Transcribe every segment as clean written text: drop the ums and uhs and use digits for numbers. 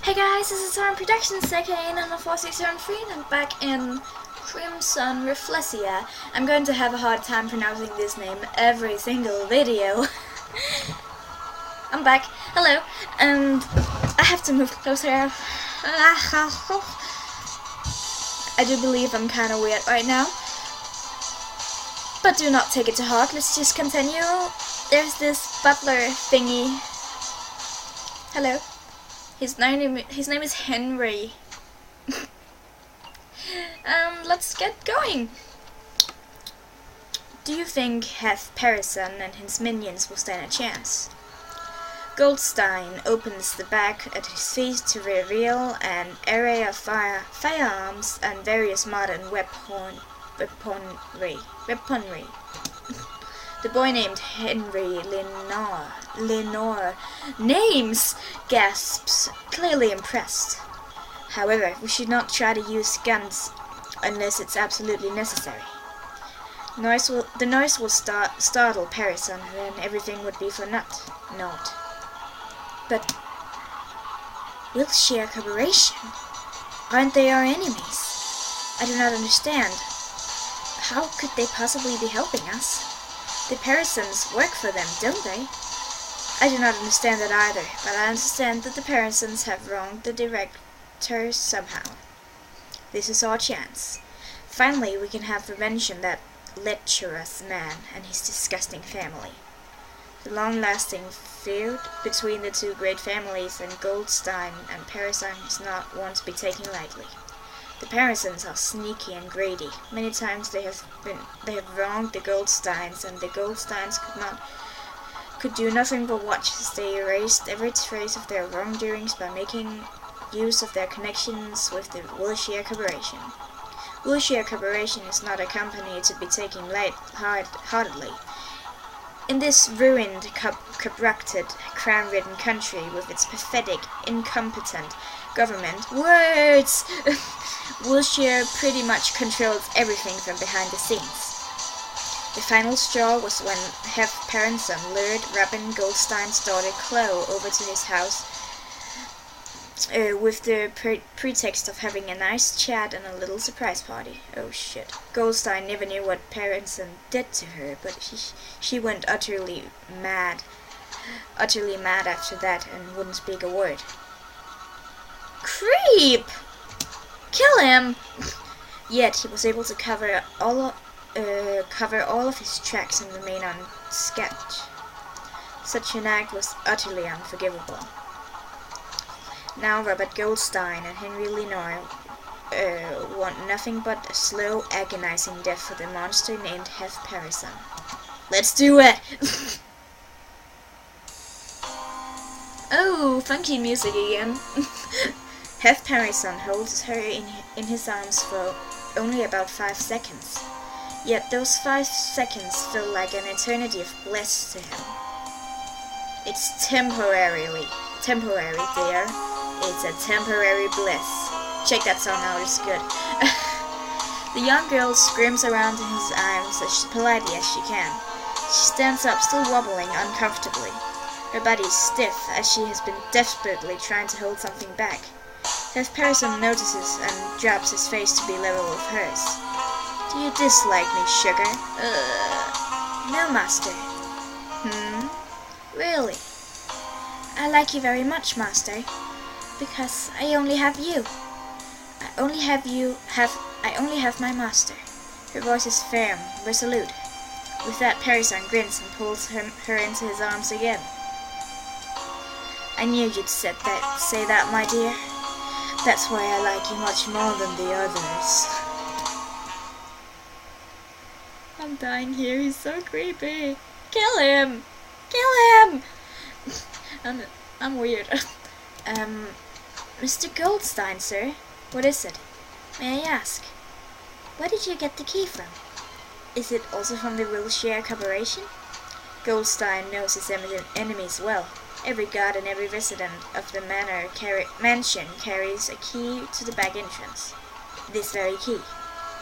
Hey guys, this is Torrent Productions, aka 4673, and I'm back in Crimson Refflesia. I'm going to have a hard time pronouncing this name every single video. I'm back. Hello. And I have to move closer. I do believe I'm kind of weird right now. But do not take it to heart. Let's just continue. There's this butler thingy. Hello. His name is Henry. Let's get going. Do you think Hef Parison and his minions will stand a chance? Goldstein opens the bag at his feet to reveal an array of firearms and various modern weaponry. The boy named Henry Lenore names, gasps, clearly impressed. However, we should not try to use guns unless it's absolutely necessary. The noise will startle Parison, and then everything would be for naught. But we'll share cooperation. Aren't they our enemies? I do not understand. How could they possibly be helping us? The Parisons work for them, don't they? I do not understand that either, but I understand that the Parisons have wronged the director somehow. This is our chance. Finally, we can have revenge on that lecherous man and his disgusting family. The long-lasting feud between the two great families and Goldstein and Parison is not one to be taken lightly. The Parisons are sneaky and greedy. Many times they have wronged the Goldsteins, and the Goldsteins could do nothing but watch as they erased every trace of their wrongdoings by making use of their connections with the Wilshire Corporation. Wilshire Corporation is not a company to be taken light-heartedly. In this ruined, corrupted, crime-ridden country with its pathetic, incompetent government, Wilshire pretty much controls everything from behind the scenes. The final straw was when Hef Parison lured Robin Goldstein's daughter Chloe over to his house with the pretext of having a nice chat and a little surprise party. Oh shit. Goldstein never knew what Parison did to her, but she went utterly mad after that and wouldn't speak a word. Creep! Kill him! Yet he was able to cover all of his tracks and remain unscathed. Such an act was utterly unforgivable. Now Robert Goldstein and Henry Lenore want nothing but a slow, agonizing death for the monster named Hef Parison. Let's do it! Oh, funky music again. Hef Parison holds her in his arms for only about 5 seconds. Yet those 5 seconds feel like an eternity of bliss to him. It's temporary, dear. It's a temporary bliss. Check that song out, it's good. The young girl screams around in his arms as politely as she can. She stands up, still wobbling uncomfortably. Her body is stiff, as she has been desperately trying to hold something back. Hef Parison notices and drops his face to be level with hers. Do you dislike me, sugar? No, master. Really? I like you very much, master. Because I only have you. I only have my master. Her voice is firm, resolute. With that, Parison grins and pulls her into his arms again. I knew you'd say that, my dear. That's why I like you much more than the others. I'm dying here, he's so creepy. Kill him! Kill him! I'm weird. Mr. Goldstein, sir. What is it? May I ask? Where did you get the key from? Is it also from the Wilshire Corporation? Goldstein knows his enemies well. Every guard and every resident of the mansion carries a key to the back entrance. This very key.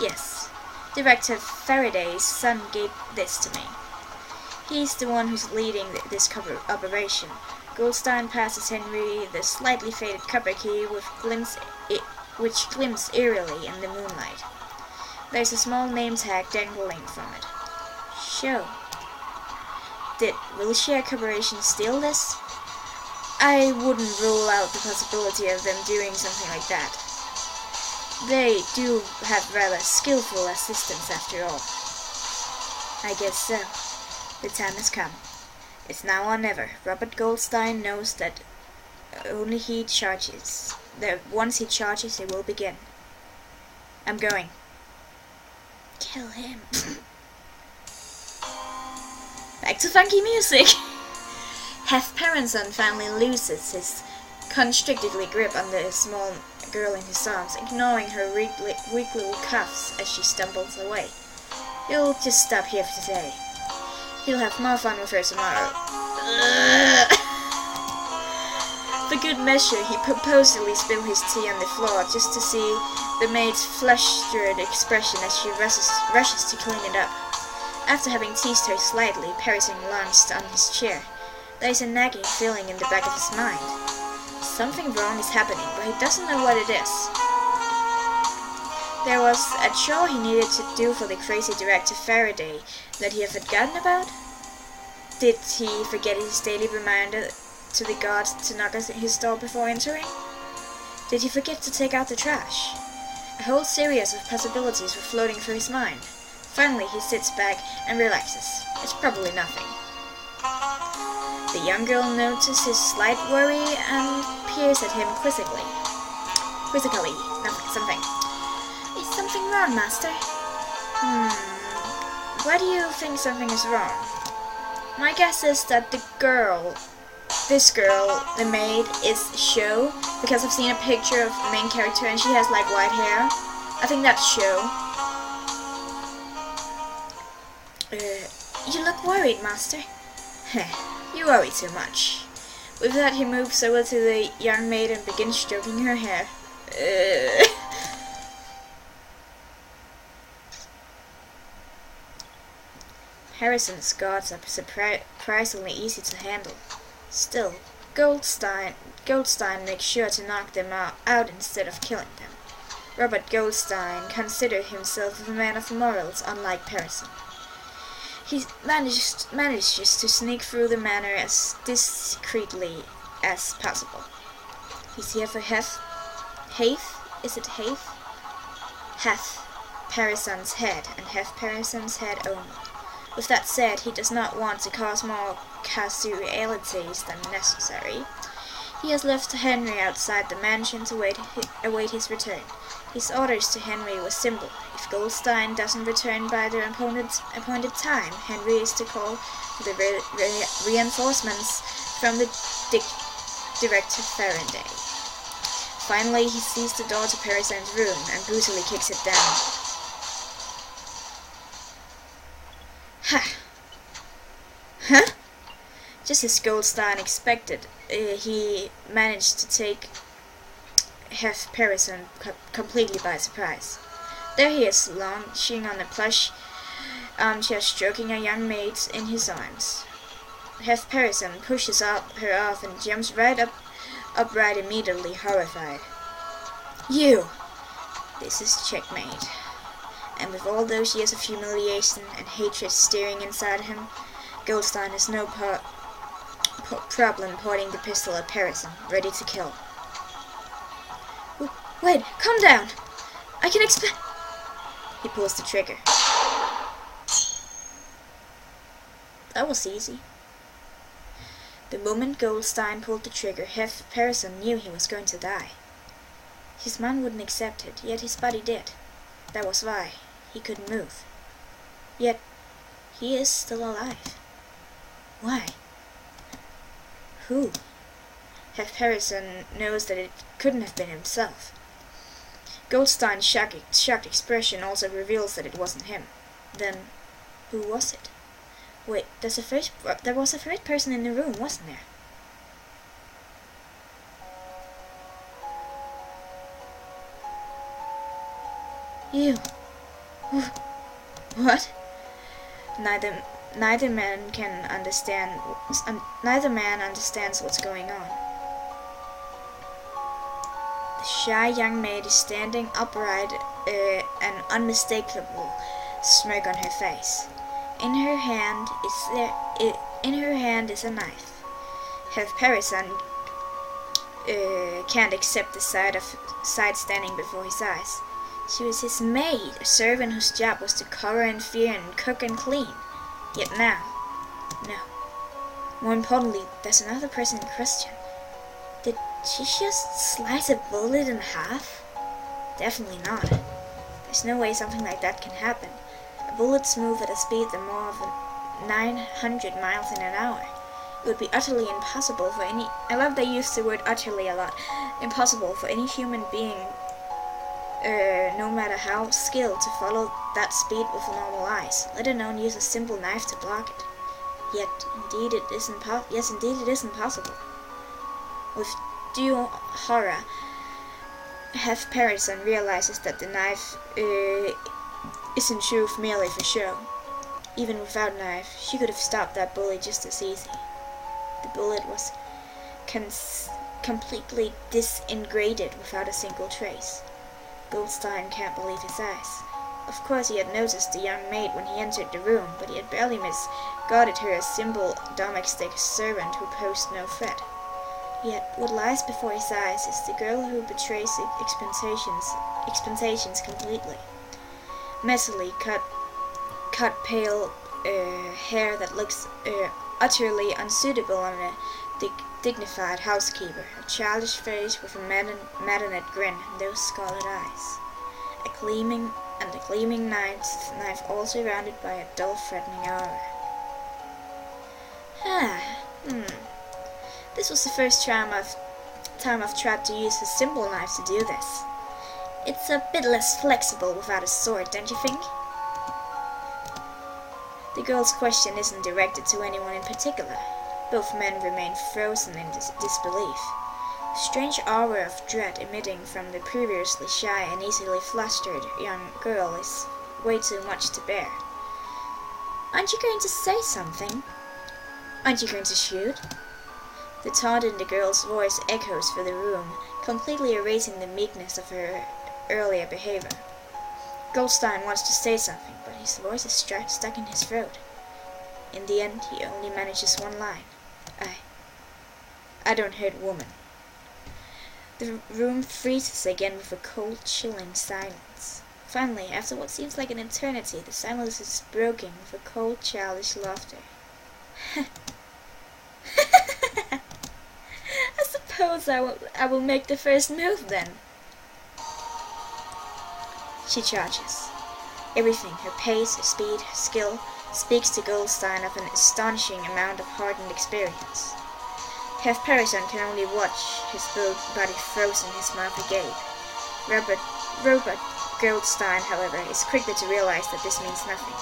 Yes. Director Faraday's son gave this to me. He's the one who's leading this operation. Goldstein passes Henry the slightly faded copper key which glints eerily in the moonlight. There's a small name tag dangling from it. Show. Did Refflesia Corporation steal this? I wouldn't rule out the possibility of them doing something like that. They do have rather skillful assistants after all. I guess so. The time has come. It's now or never. Robert Goldstein knows that only he charges. That once he charges, it will begin. I'm going. Kill him. Back to funky music. Hef Parenson finally loses his constrictedly grip on the small girl in his arms, ignoring her weak little cuffs as she stumbles away. He'll just stop here for today. He'll have more fun with her tomorrow. For good measure, he purposely spilled his tea on the floor just to see the maid's flesh-stirred expression as she rushes to clean it up. After having teased her slightly, Parenson lounged on his chair. There is a nagging feeling in the back of his mind. Something wrong is happening, but he doesn't know what it is. There was a chore he needed to do for the crazy director Faraday that he had forgotten about? Did he forget his daily reminder to the guard to knock at his door before entering? Did he forget to take out the trash? A whole series of possibilities were floating through his mind. Finally, he sits back and relaxes. It's probably nothing. The young girl notices his slight worry and peers at him quizzically. Nothing, something. Is something wrong, master? Why do you think something is wrong? My guess is that this girl, the maid, is Show, because I've seen a picture of the main character and she has like white hair. I think that's Show. You look worried, master. You worry too much. With that, he moves over to the young maid and begins stroking her hair. Harrison's guards are surprisingly easy to handle. Still, Goldstein makes sure to knock them out instead of killing them. Robert Goldstein considered himself a man of morals, unlike Harrison. He manages to sneak through the manor as discreetly as possible. He's here for Hef Parison's head, and Hef Parison's head only. With that said, he does not want to cause more casualties than necessary. He has left Henry outside the mansion to await his return. His orders to Henry were simple. If Goldstein doesn't return by the appointed time, Henry is to call for the reinforcements from the director Faraday. Finally, he sees the door to Parison's room and brutally kicks it down. Huh? Just as Goldstein expected, he managed to take Hef Parison completely by surprise. There he is, lounging on a plush armchair, stroking a young maid in his arms. Hef Parison pushes her off and jumps upright immediately, horrified. You! This is checkmate. And with all those years of humiliation and hatred stirring inside him, Goldstein has no problem pointing the pistol at Parison, ready to kill. Wait, calm down! I can explain. He pulls the trigger. That was easy. The moment Goldstein pulled the trigger, Hef Parison knew he was going to die. His mind wouldn't accept it, yet his body did. That was why he couldn't move. Yet, he is still alive. Why? Who? Hef Parison knows that it couldn't have been himself. Goldstein's shocked expression also reveals that it wasn't him. Then, who was it? Wait, there was a third person in the room, wasn't there? You. What? neither man understands what's going on. The shy young maid is standing upright, an unmistakable smirk on her face. In her hand is a knife. Her parison can't accept the sight standing before his eyes. She was his maid, a servant whose job was to cover and fear and cook and clean. Yet now, no. More importantly, there's another person in question. Did she just slice a bullet in half? Definitely not. There's no way something like that can happen. Bullets move at a speed of more than 900 miles in an hour. It would be utterly impossible for any... I love they use the word utterly a lot. Impossible for any human being, no matter how skilled, to follow that speed with normal eyes, let alone use a simple knife to block it. Yet, indeed it isn't possible. With due horror, Hef Parison realizes that the knife is in truth merely for show. Even without a knife, she could have stopped that bullet just as easy. The bullet was completely disintegrated without a single trace. Goldstein can't believe his eyes. Of course he had noticed the young maid when he entered the room, but he had barely misguided her as simple domestic servant who posed no threat. Yet what lies before his eyes is the girl who betrays expectations completely. Messily cut pale hair that looks utterly unsuitable on a dignified housekeeper, a childish face with a maddened grin and those scarlet eyes. A gleaming knife all surrounded by a dull, threatening aura. This was the first time I've tried to use a simple knife to do this. It's a bit less flexible without a sword, don't you think? The girl's question isn't directed to anyone in particular. Both men remain frozen in disbelief. The strange aura of dread emitting from the previously shy and easily flustered young girl is way too much to bear. Aren't you going to say something? Aren't you going to shoot? The taunt in the girl's voice echoes through the room, completely erasing the meekness of her earlier behavior. Goldstein wants to say something, but his voice is stuck in his throat. In the end, he only manages one line. I don't hurt woman. The room freezes again with a cold, chilling silence. Finally, after what seems like an eternity, the silence is broken with a cold, childish laughter. I suppose I will make the first move then. She charges. Everything, her pace, her speed, her skill, speaks to Goldstein of an astonishing amount of hardened experience. Hef Parison can only watch his body frozen, his mouth agape. Robert Goldstein, however, is quickly to realize that this means nothing.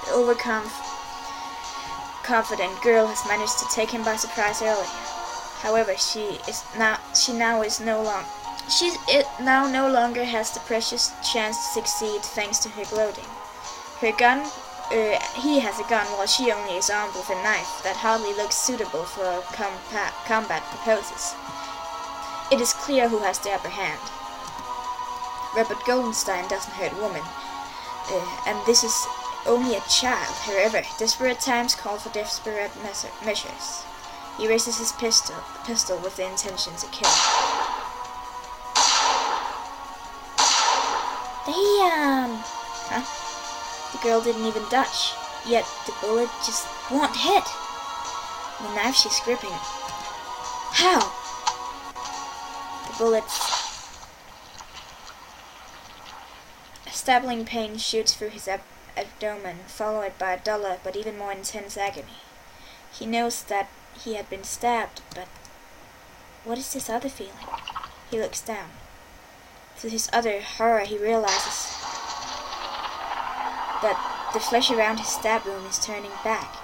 The overconfident girl has managed to take him by surprise earlier. However, she now no longer has the precious chance to succeed thanks to her gloating. Her gun, he has a gun while she only is armed with a knife that hardly looks suitable for combat purposes. It is clear who has the upper hand. Robert Goldstein doesn't hurt women, and this is only a child. However, desperate times call for desperate measures. He raises his pistol with the intention to kill. Damn! Huh? The girl didn't even dodge, yet the bullet just won't hit. The knife she's gripping. How? The bullet's... A stabbing pain shoots through his abdomen, followed by a duller but even more intense agony. He knows that he had been stabbed, but what is this other feeling? He looks down. To his utter horror, he realizes that the flesh around his stab wound is turning black.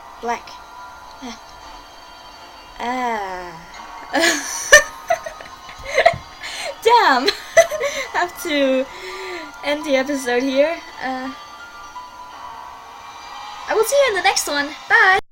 Damn! Have to end the episode here. I will see you in the next one. Bye!